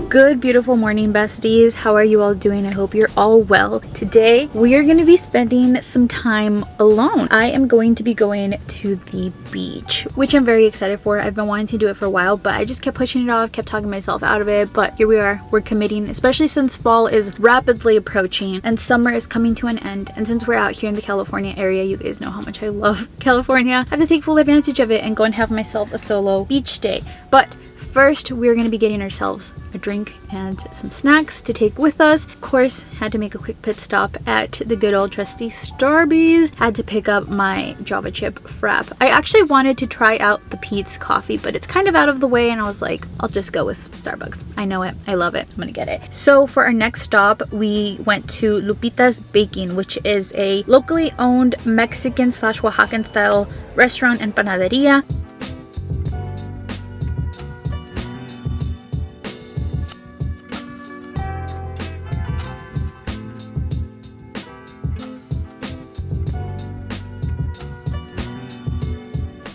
Good, beautiful morning, besties. How are you all doing? I hope you're all well. Today, we are going to be spending some time alone. I am going to be going to the beach, which I'm very excited for. I've been wanting to do it for a while, but I just kept pushing it off, kept talking myself out of it. But here we are. We're committing, especially since fall is rapidly approaching and summer is coming to an end. And since we're out here in the California area, you guys know how much I love California. I have to take full advantage of it and go and have myself a solo beach day. But first, we're going to be getting ourselves a drink and some snacks to take with us. Of course, had to make a quick pit stop at the good old trusty Starbucks. Had to pick up my Java chip frap. I actually wanted to try out the Pete's coffee, but it's kind of out of the way, and I was like, I'll just go with Starbucks. I know it. I love it. I'm gonna get it. So for our next stop, we went to Lupita's Baking, which is a locally owned Mexican / Oaxacan style restaurant and panaderia.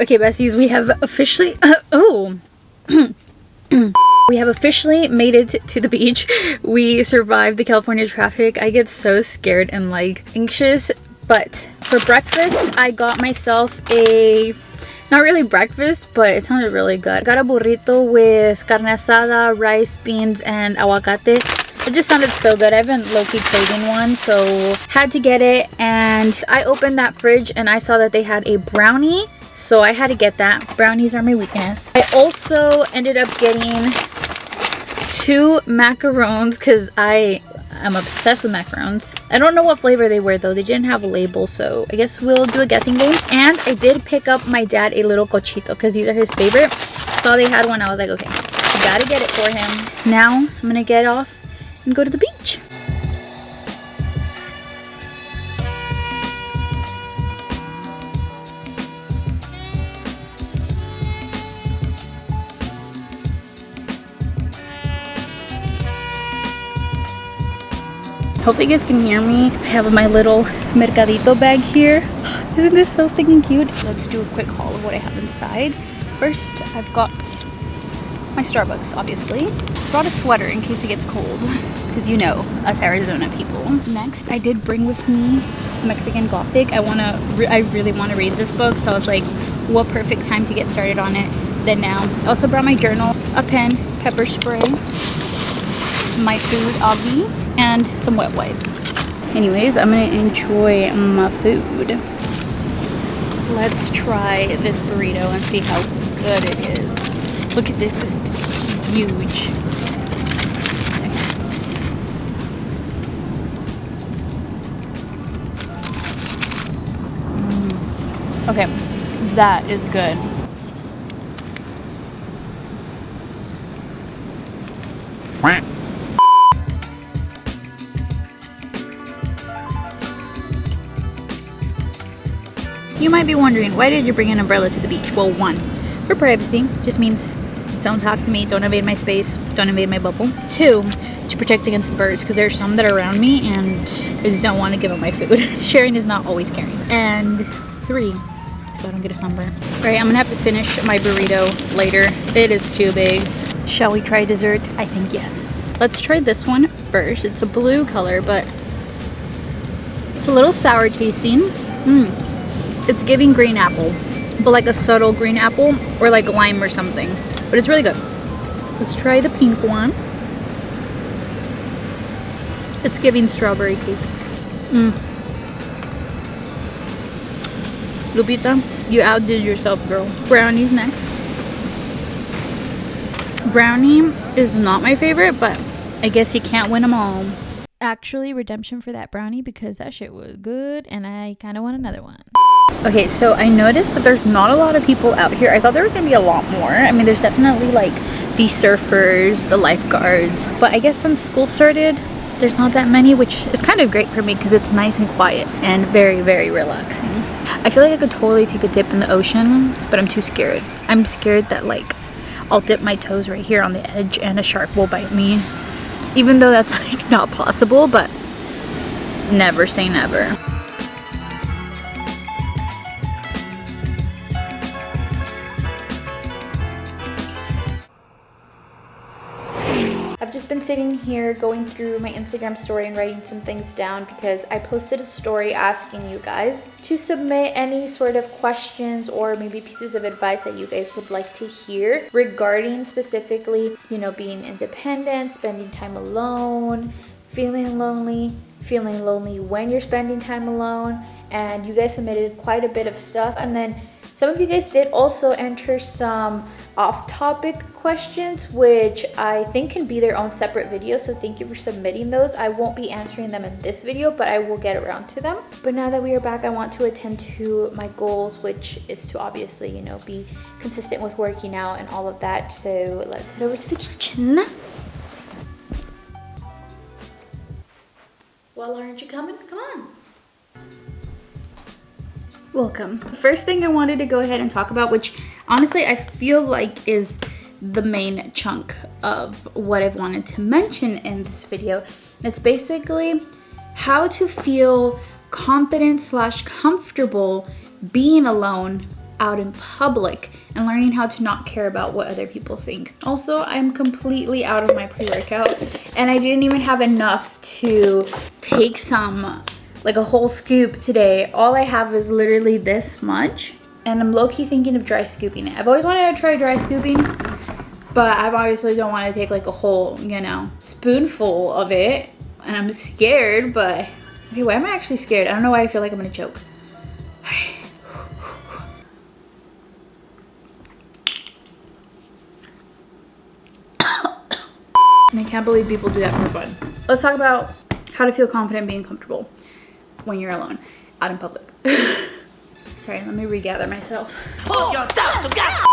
Okay, besties, we have officially we have officially made it to the beach. We survived the California traffic. I get so scared and like anxious, but for breakfast I got myself a, not really breakfast, but it sounded really good. I got a burrito with carne asada, rice, beans, and aguacate. It just sounded so good. I've been low-key craving one, so had to get it. And I opened that fridge and I saw that they had a brownie, so I had to get that. Brownies are my weakness. I also ended up getting 2 macarons because I'm obsessed with macarons. I don't know what flavor they were though. They didn't have a label, so I guess we'll do a guessing game. And I did pick up my dad a little cochito because these are his favorite. Saw they had one. I was like, okay, gotta get it for him. Now I'm gonna get off and go to the beach. Hopefully you guys can hear me. I have my little mercadito bag here. Isn't this so stinking cute? Let's do a quick haul of what I have inside. First, I've got my Starbucks, obviously. Brought a sweater in case it gets cold, because you know, us Arizona people. Next, I did bring with me Mexican Gothic. I really want to read this book, so I was like, what perfect time to get started on it than now. I also brought my journal, a pen, pepper spray, my food, obvi, and some wet wipes. Anyways, I'm gonna enjoy my food. Let's try this burrito and see how good it is. Look at this, it's huge. Okay, that is good. You might be wondering, why did you bring an umbrella to the beach? Well, 1, for privacy, just means don't talk to me, don't invade my space, don't invade my bubble. 2, to protect against the birds, because there's some that are around me and I just don't want to give them my food. Sharing is not always caring. And 3, so I don't get a sunburn. Alright, I'm gonna have to finish my burrito later. It is too big. Shall we try dessert? I think yes. Let's try this one first. It's a blue color, but it's a little sour tasting. It's giving green apple, but like a subtle green apple or like lime or something. But it's really good. Let's try the pink one. It's giving strawberry cake. Lupita, you outdid yourself, girl. Brownies next. Brownie is not my favorite, but I guess you can't win them all. Actually, redemption for that brownie because that shit was good and I kind of want another one. Okay, so I noticed that there's not a lot of people out here. I thought there was gonna be a lot more. I mean, there's definitely like the surfers, the lifeguards, but I guess since school started, there's not that many, which is kind of great for me because it's nice and quiet and very, very relaxing. I feel like I could totally take a dip in the ocean, but I'm too scared. I'm scared that like I'll dip my toes right here on the edge and a shark will bite me, even though that's like not possible, but never say never. I've just been sitting here going through my Instagram story and writing some things down because I posted a story asking you guys to submit any sort of questions or maybe pieces of advice that you guys would like to hear regarding specifically, you know, being independent, spending time alone, feeling lonely when you're spending time alone. And you guys submitted quite a bit of stuff, and then some of you guys did also enter some off-topic questions, which I think can be their own separate video, so thank you for submitting those. I won't be answering them in this video, but I will get around to them. But now that we are back, I want to attend to my goals, which is to obviously, you know, be consistent with working out and all of that. So let's head over to the kitchen. Well, aren't you coming? Come on. Welcome. The first thing I wanted to go ahead and talk about, which honestly I feel like is the main chunk of what I've wanted to mention in this video. It's basically how to feel confident / comfortable being alone out in public and learning how to not care about what other people think. Also, I'm completely out of my pre-workout and I didn't even have enough to take some, like a whole scoop today. All I have is literally this much, and I'm low-key thinking of dry scooping it. I've always wanted to try dry scooping, but I obviously don't want to take like a whole, you know, spoonful of it, and I'm scared. But okay, why am I actually scared? I don't know why I feel like I'm gonna choke. And I can't believe people do that for fun. Let's talk about how to feel confident being comfortable when you're alone out in public. Sorry, let me regather myself. Pull yourself together.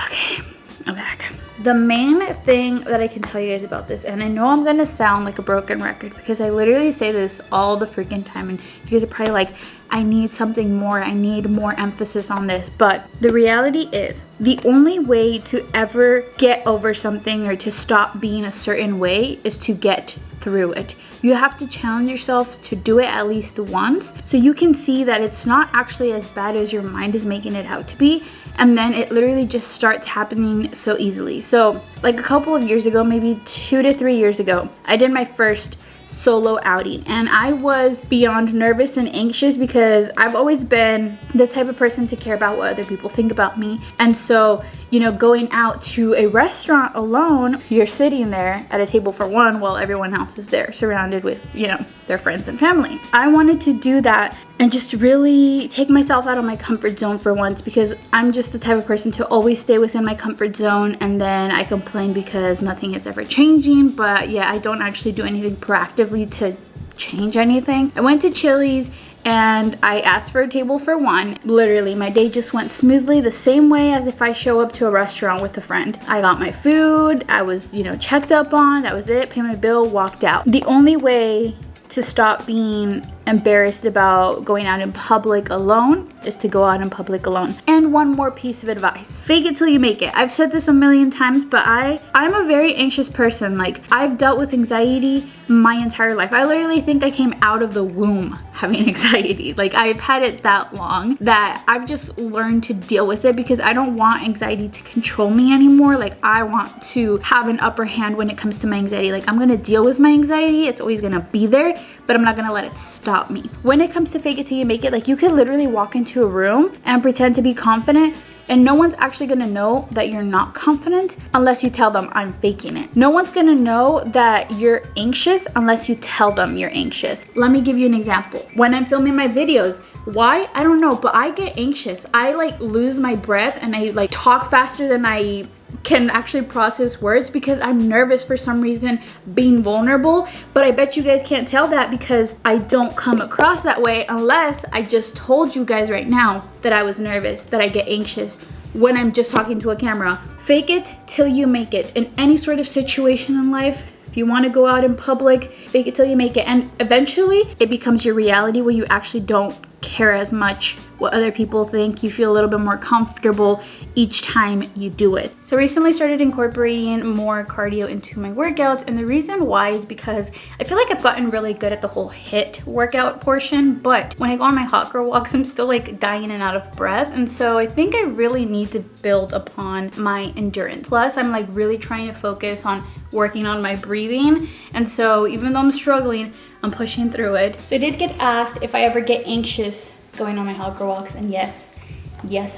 Okay, I'm back. The main thing that I can tell you guys about this, and I know I'm gonna sound like a broken record because I literally say this all the freaking time, and you guys are probably like, I need something more, I need more emphasis on this. But the reality is, the only way to ever get over something or to stop being a certain way is to get through it. You have to challenge yourself to do it at least once so you can see that it's not actually as bad as your mind is making it out to be, and then it literally just starts happening so easily. So like a couple of years ago, maybe 2 to 3 years ago, I did my first solo outing and I was beyond nervous and anxious because I've always been the type of person to care about what other people think about me. And so, you know, going out to a restaurant alone, you're sitting there at a table for one while everyone else is there surrounded with, you know, their friends and family. I wanted to do that and just really take myself out of my comfort zone for once, because I'm just the type of person to always stay within my comfort zone, and then I complain because nothing is ever changing. But yeah, I don't actually do anything proactively to change anything. I went to Chili's and I asked for a table for one. Literally, my day just went smoothly, the same way as if I show up to a restaurant with a friend. I got my food, I was, you know, checked up on, that was it, paid my bill, walked out. The only way to stop being embarrassed about going out in public alone is to go out in public alone. And one more piece of advice: fake it till you make it. I've said this a million times, but I'm a very anxious person. Like, I've dealt with anxiety my entire life. I literally think I came out of the womb having anxiety. Like, I've had it that long that I've just learned to deal with it because I don't want anxiety to control me anymore. Like, I want to have an upper hand when it comes to my anxiety. Like, I'm gonna deal with my anxiety. It's always gonna be there, but I'm not gonna let it stop me. When it comes to fake it till you make it, like, you could literally walk into a room and pretend to be confident, and no one's actually gonna know that you're not confident unless you tell them I'm faking it. No one's gonna know that you're anxious unless you tell them you're anxious. Let me give you an example. When I'm filming my videos, why? I don't know, but I get anxious. I like lose my breath and I like talk faster than I can actually process words because I'm nervous for some reason being vulnerable. But I bet you guys can't tell that because I don't come across that way unless I just told you guys right now that I was nervous, that I get anxious when I'm just talking to a camera. Fake it till you make it. In any sort of situation in life, if you want to go out in public, fake it till you make it. And eventually it becomes your reality where you actually don't care as much what other people think. You feel a little bit more comfortable each time you do it. So recently started incorporating more cardio into my workouts, and the reason why is because I feel like I've gotten really good at the whole HIIT workout portion, but when I go on my hot girl walks, I'm still like dying and out of breath, and so I think I really need to build upon my endurance. Plus, I'm like really trying to focus on working on my breathing, and so even though I'm struggling, I'm pushing through it. So I did get asked if I ever get anxious going on my hot girl walks, and yes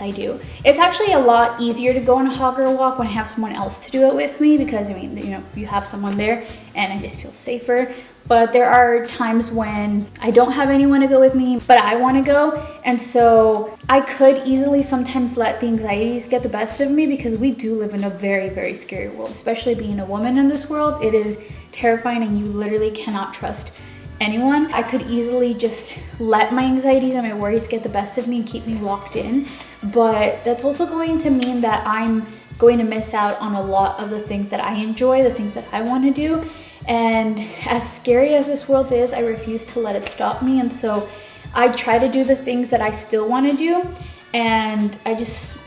I do. It's actually a lot easier to go on a hot girl walk when I have someone else to do it with me, because I mean, you know, you have someone there and I just feel safer. But there are times when I don't have anyone to go with me, but I want to go, and so I could easily sometimes let the anxieties get the best of me, because we do live in a very, very scary world, especially being a woman in this world. It is terrifying, and you literally cannot trust anyone. I could easily just let my anxieties and my worries get the best of me and keep me locked in, but that's also going to mean that I'm going to miss out on a lot of the things that I enjoy, the things that I want to do. And as scary as this world is, I refuse to let it stop me, and so I try to do the things that I still want to do, and I just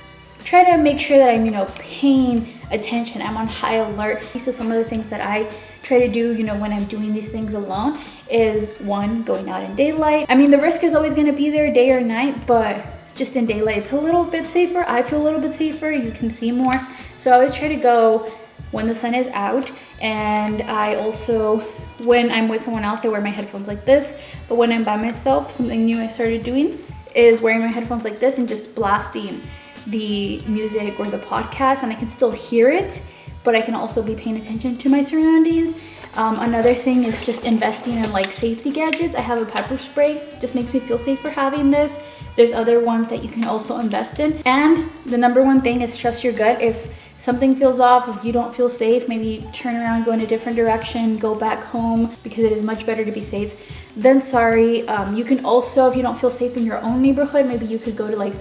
try to make sure that I'm, you know, paying attention. I'm on high alert. So some of the things that I try to do, you know, when I'm doing these things alone is, one, going out in daylight. I mean, the risk is always going to be there day or night, but just in daylight it's a little bit safer. I feel a little bit safer. You can see more. So I always try to go when the sun is out. And I also, when I'm with someone else, I wear my headphones like this. But when I'm by myself, something new I started doing is wearing my headphones like this and just blasting the music or the podcast, and I can still hear it, but I can also be paying attention to my surroundings. Another thing is just investing in like safety gadgets. I have a pepper spray, just makes me feel safer having this. There's other ones that you can also invest in. And the number one thing is trust your gut. If something feels off, if you don't feel safe, maybe turn around, go in a different direction, go back home, because it is much better to be safe than sorry. You can also, if you don't feel safe in your own neighborhood, maybe you could go to like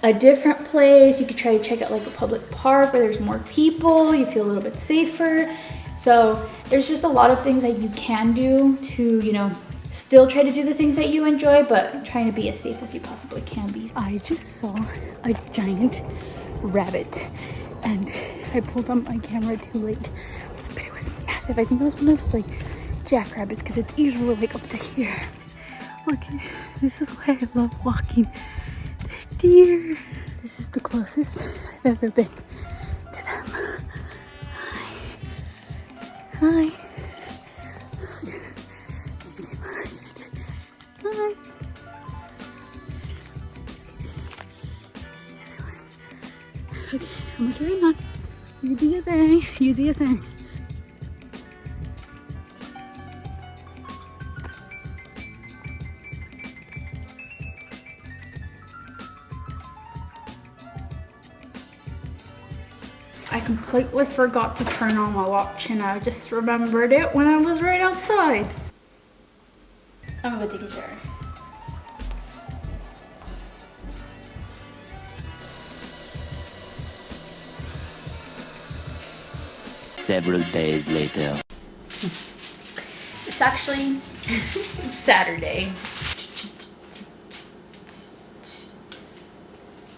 a different place. You could try to check out like a public park where there's more people, you feel a little bit safer. So there's just a lot of things that you can do to, you know, still try to do the things that you enjoy, but trying to be as safe as you possibly can be. I just saw a giant rabbit, and I pulled up my camera too late, but it was massive. I think it was one of those like jackrabbits, because its ears were like up to here. Look, this is why I love walking. They're deer. This is the closest I've ever been to them. Hi. Hi. Okay, I'm gonna carry on. You do your thing. You do your thing. I completely forgot to turn on my watch, and I just remembered it when I was right outside. I'm gonna go take a shower. Several days later. It's actually it's Saturday.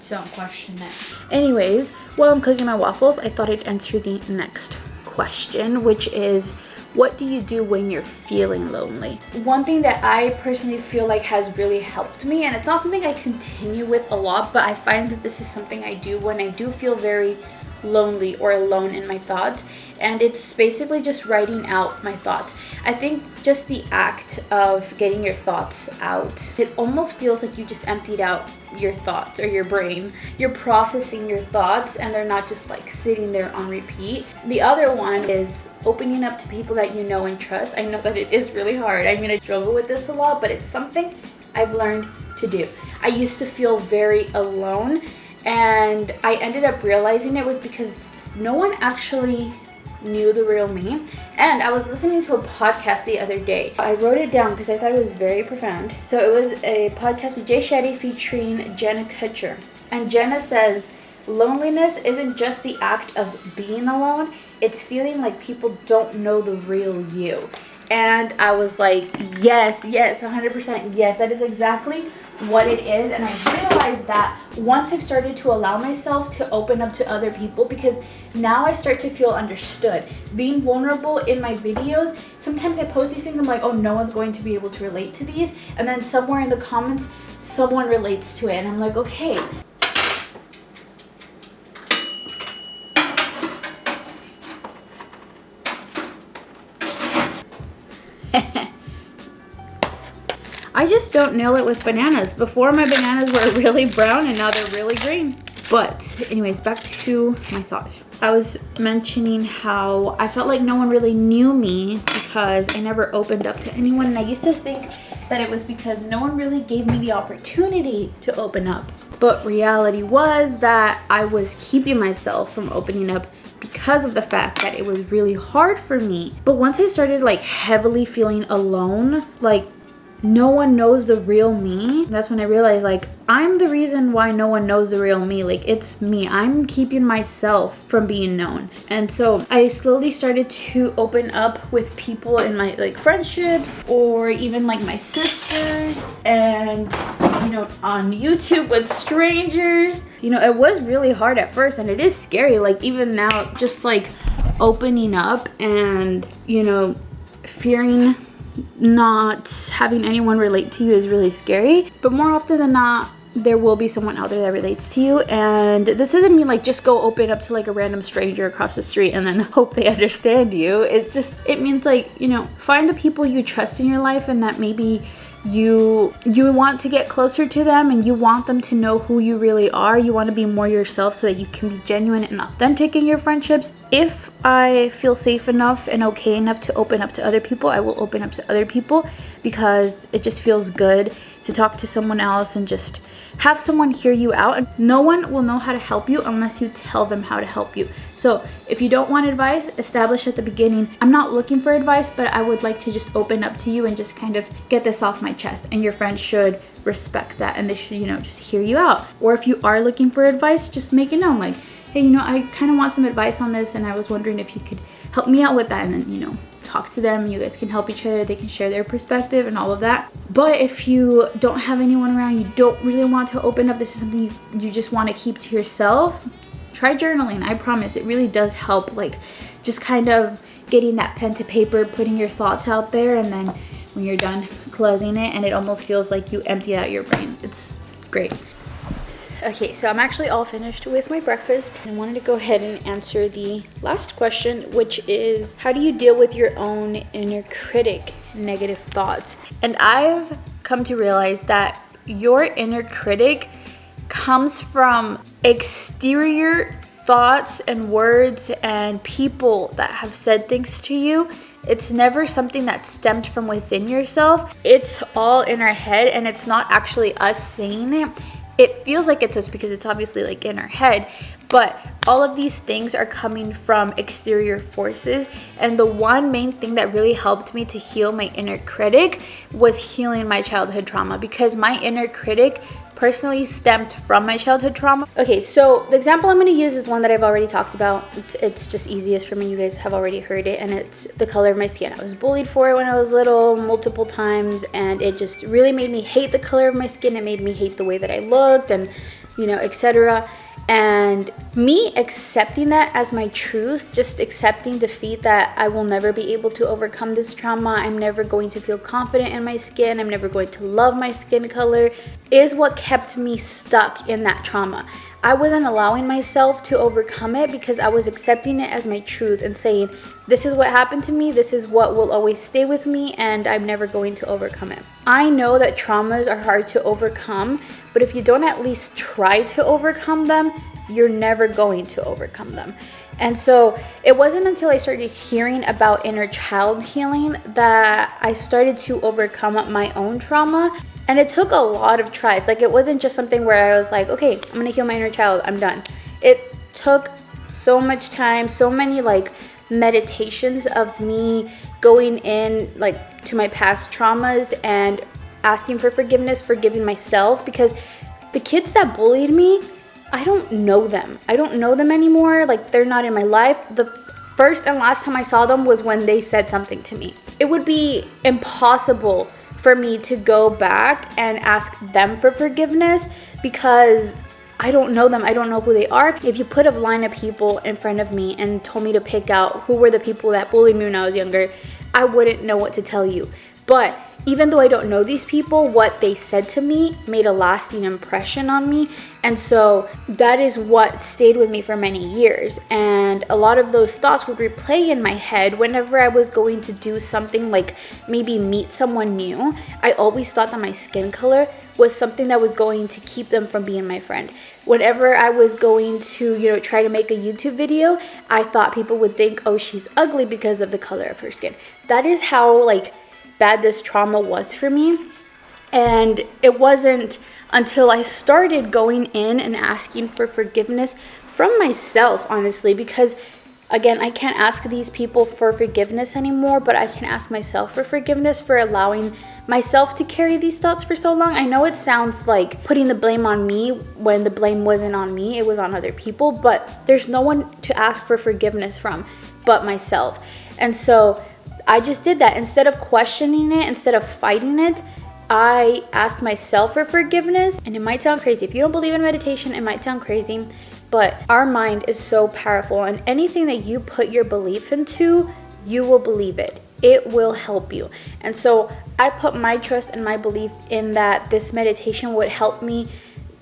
Don't question it. Anyways, while I'm cooking my waffles, I thought I'd answer the next question, which is, what do you do when you're feeling lonely? One thing that I personally feel like has really helped me, and it's not something I continue with a lot, but I find that this is something I do when I do feel very lonely or alone in my thoughts, and it's basically just writing out my thoughts. I think just the act of getting your thoughts out, it almost feels like you just emptied out your thoughts or your brain. You're processing your thoughts, and they're not just like sitting there on repeat. The other one is opening up to people that you know and trust. I know that it is really hard. I mean, I struggle with this a lot, but it's something I've learned to do. I used to feel very alone, and I ended up realizing it was because no one actually knew the real me. And I was listening to a podcast the other day. I wrote it down because I thought it was very profound. So it was a podcast with Jay Shetty featuring Jenna Kutcher. And Jenna says, loneliness isn't just the act of being alone, it's feeling like people don't know the real you. And I was like, yes, 100%, yes, that is exactly what it is. And I realized that once I've started to allow myself to open up to other people, because now I start to feel understood. Being vulnerable in my videos, sometimes I post these things, I'm like, oh, no one's going to be able to relate to these. And then somewhere in the comments, someone relates to it. And I'm like, okay. I just don't nail it with bananas. Before, my bananas were really brown and now they're really green. But anyways, back to my thoughts. I was mentioning how I felt like no one really knew me because I never opened up to anyone. And I used to think that it was because no one really gave me the opportunity to open up. But reality was that I was keeping myself from opening up because of the fact that it was really hard for me. But once I started like heavily feeling alone, like no one knows the real me, that's when I realized like I'm the reason why no one knows the real me. Like it's me. I'm keeping myself from being known. And so I slowly started to open up with people in my like friendships, or even like my sisters, and you know, on YouTube with strangers. You know, it was really hard at first, and it is scary. Like even now, just like opening up and, you know, fearing not having anyone relate to you is really scary. But more often than not, there will be someone out there that relates to you. And this doesn't mean like just go open up to like a random stranger across the street and then hope they understand you. It means like, you know, find the people you trust in your life and that maybe you want to get closer to them, and you want them to know who you really are. You want to be more yourself so that you can be genuine and authentic in your friendships. If I feel safe enough and okay enough to open up to other people, I will open up to other people, because it just feels good to talk to someone else and just have someone hear you out. And no one will know how to help you unless you tell them how to help you. So if you don't want advice, establish at the beginning, I'm not looking for advice, but I would like to just open up to you and just kind of get this off my chest. And your friends should respect that, and they should, you know, just hear you out. Or if you are looking for advice, just make it known, like, hey, you know, I kind of want some advice on this, and I was wondering if you could help me out with that. And then, you know, talk to them. You guys can help each other. They can share their perspective and all of that. But if you don't have anyone around, you don't really want to open up, this is something you just want to keep to yourself, try journaling. I promise it really does help, like just kind of getting that pen to paper, putting your thoughts out there, and then when you're done, closing it, and it almost feels like you emptied out your brain. It's great. Okay, so I'm actually all finished with my breakfast. I wanted to go ahead and answer the last question, which is, how do you deal with your own inner critic negative thoughts? And I've come to realize that your inner critic comes from exterior thoughts and words and people that have said things to you. It's never something that stemmed from within yourself. It's all in our head, and it's not actually us saying it. It feels like it's us because it's obviously like in our head, but all of these things are coming from exterior forces. And the one main thing that really helped me to heal my inner critic was healing my childhood trauma, because my inner critic personally stemmed from my childhood trauma. Okay, so the example I'm going to use is one that I've already talked about. It's just easiest for me. You guys have already heard it, and it's the color of my skin. I was bullied for it when I was little multiple times, and it just really made me hate the color of my skin. It made me hate the way that I looked, and, you know, etc. And me accepting that as my truth, just accepting defeat, that I will never be able to overcome this trauma, I'm never going to feel confident in my skin, I'm never going to love my skin color, is what kept me stuck in that trauma. I wasn't allowing myself to overcome it because I was accepting it as my truth and saying, this is what happened to me, this is what will always stay with me, and I'm never going to overcome it. I know that traumas are hard to overcome, but if you don't at least try to overcome them, you're never going to overcome them. And so it wasn't until I started hearing about inner child healing that I started to overcome my own trauma. And it took a lot of tries. Like, it wasn't just something where I was like, okay, I'm gonna heal my inner child, I'm done. It took so much time, so many like meditations of me going in like to my past traumas and asking for forgiveness, forgiving myself, because the kids that bullied me, I don't know them. I don't know them anymore. Like, they're not in my life. The first and last time I saw them was when they said something to me. It would be impossible for me to go back and ask them for forgiveness, because I don't know them. I don't know who they are. If you put a line of people in front of me and told me to pick out who were the people that bullied me when I was younger, I wouldn't know what to tell you. But even though I don't know these people, what they said to me made a lasting impression on me. And so that is what stayed with me for many years. And a lot of those thoughts would replay in my head whenever I was going to do something like maybe meet someone new. I always thought that my skin color was something that was going to keep them from being my friend. Whenever I was going to, try to make a YouTube video, I thought people would think, oh, she's ugly because of the color of her skin. That is how bad this trauma was for me. And it wasn't until I started going in and asking for forgiveness from myself, honestly, because again, I can't ask these people for forgiveness anymore, but I can ask myself for forgiveness for allowing myself to carry these thoughts for so long. I know it sounds like putting the blame on me when the blame wasn't on me, it was on other people, but there's no one to ask for forgiveness from but myself. And so I just did that. Instead of questioning it, instead of fighting it, I asked myself for forgiveness. And it might sound crazy. If you don't believe in meditation, it might sound crazy, but our mind is so powerful, and anything that you put your belief into, you will believe it. It will help you. And so I put my trust and my belief in that this meditation would help me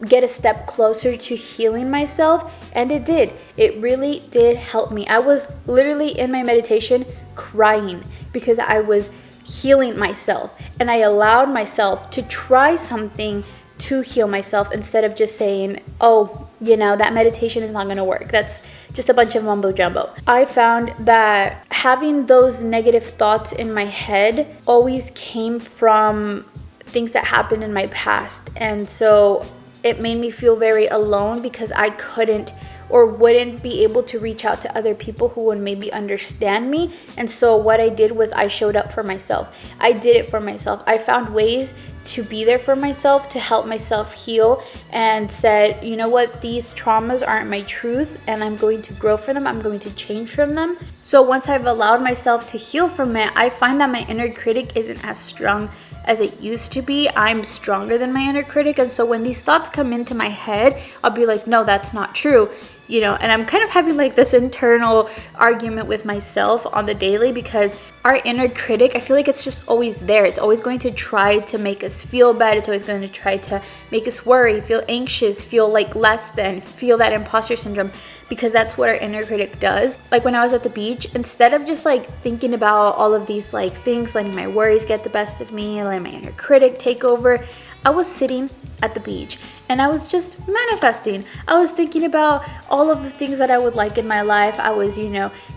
get a step closer to healing myself, and it did. It really did help me. I was literally in my meditation crying because I was healing myself, and I allowed myself to try something to heal myself instead of just saying, oh, that meditation is not going to work. That's just a bunch of mumbo jumbo. I found that having those negative thoughts in my head always came from things that happened in my past. And so it made me feel very alone because I couldn't or wouldn't be able to reach out to other people who would maybe understand me. And so what I did was I showed up for myself. I did it for myself. I found ways to be there for myself, to help myself heal, and said, you know what, these traumas aren't my truth, and I'm going to grow from them. I'm going to change from them. So once I've allowed myself to heal from it, I find that my inner critic isn't as strong as it used to be. I'm stronger than my inner critic. And so when these thoughts come into my head, I'll be like, no, that's not true. And I'm kind of having this internal argument with myself on the daily, because our inner critic, I feel like it's just always there. It's always going to try to make us feel bad. It's always going to try to make us worry, feel anxious, feel like less than, feel that imposter syndrome, because that's what our inner critic does. Like when I was at the beach, instead of just thinking about all of these things, letting my worries get the best of me, letting my inner critic take over, I was sitting at the beach and I was just manifesting. I was thinking about all of the things that I would like in my life. I was,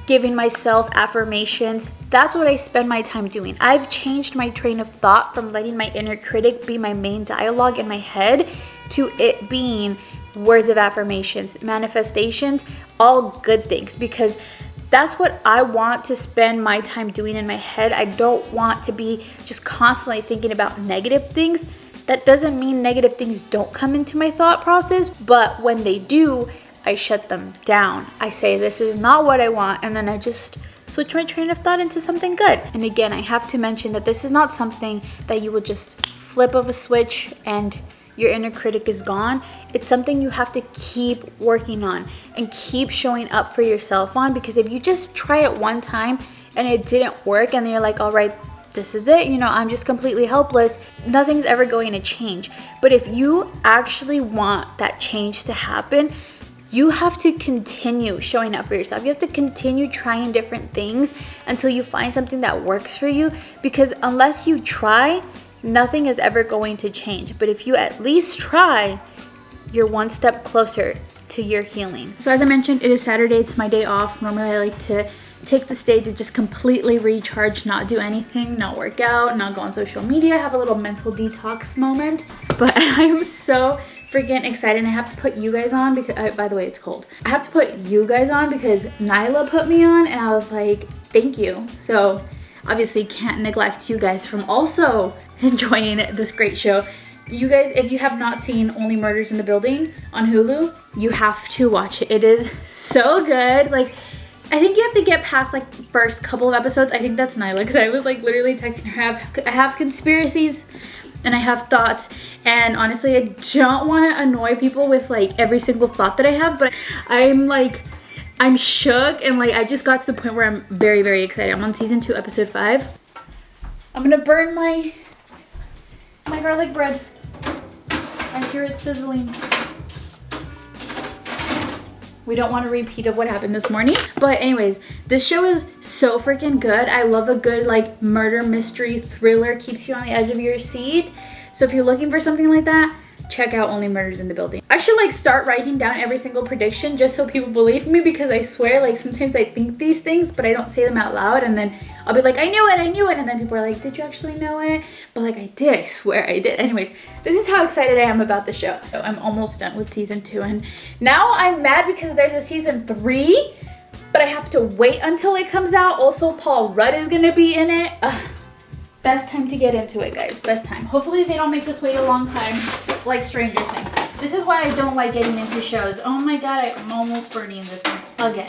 giving myself affirmations. That's what I spend my time doing. I've changed my train of thought from letting my inner critic be my main dialogue in my head to it being words of affirmations, manifestations, all good things, because that's what I want to spend my time doing in my head. I don't want to be just constantly thinking about negative things. That doesn't mean negative things don't come into my thought process, but when they do, I shut them down. I say, this is not what I want, and then I just switch my train of thought into something good. And again, I have to mention that this is not something that you will just flip of a switch and your inner critic is gone. It's something you have to keep working on and keep showing up for yourself on, because if you just try it one time and it didn't work and then you're like, all right, this is it, I'm just completely helpless, nothing's ever going to change. But if you actually want that change to happen, you have to continue showing up for yourself. You have to continue trying different things until you find something that works for you, because unless you try, nothing is ever going to change. But if you at least try, you're one step closer to your healing. So as I mentioned, it is Saturday. It's my day off. Normally I like to take this day to just completely recharge, not do anything, not work out, not go on social media, have a little mental detox moment. But I am so freaking excited, and I have to put you guys on because, by the way, it's cold. I have to put you guys on because Nyla put me on, and I was like, thank you. So obviously can't neglect you guys from also enjoying this great show. You guys, if you have not seen Only Murders in the Building on Hulu, you have to watch it. It is so good. I think you have to get past like first couple of episodes. I think that's Nyla, because I was like literally texting her. I have conspiracies and I have thoughts, and honestly I don't want to annoy people with like every single thought that I have, but I'm shook, and like I just got to the point where I'm very, very excited. I'm on season 2, episode 5. I'm gonna burn my garlic bread. I hear it sizzling. We don't want a repeat of what happened this morning. But anyways, this show is so freaking good. I love a good like murder mystery thriller. Keeps you on the edge of your seat. So if you're looking for something like that, check out Only Murders in the Building. I should like start writing down every single prediction just so people believe me, because I swear like sometimes I think these things but I don't say them out loud, and then I'll be like, I knew it, and then people are like, did you actually know it? But like I did, I swear I did. Anyways, this is how excited I am about the show. I'm almost done with season 2, and now I'm mad because there's a season 3, but I have to wait until it comes out. Also, Paul Rudd is gonna be in it. Best time to get into it, guys. Best time. Hopefully they don't make us wait a long time like Stranger Things. This is why I don't like getting into shows. Oh my god, I'm almost burning this thing again.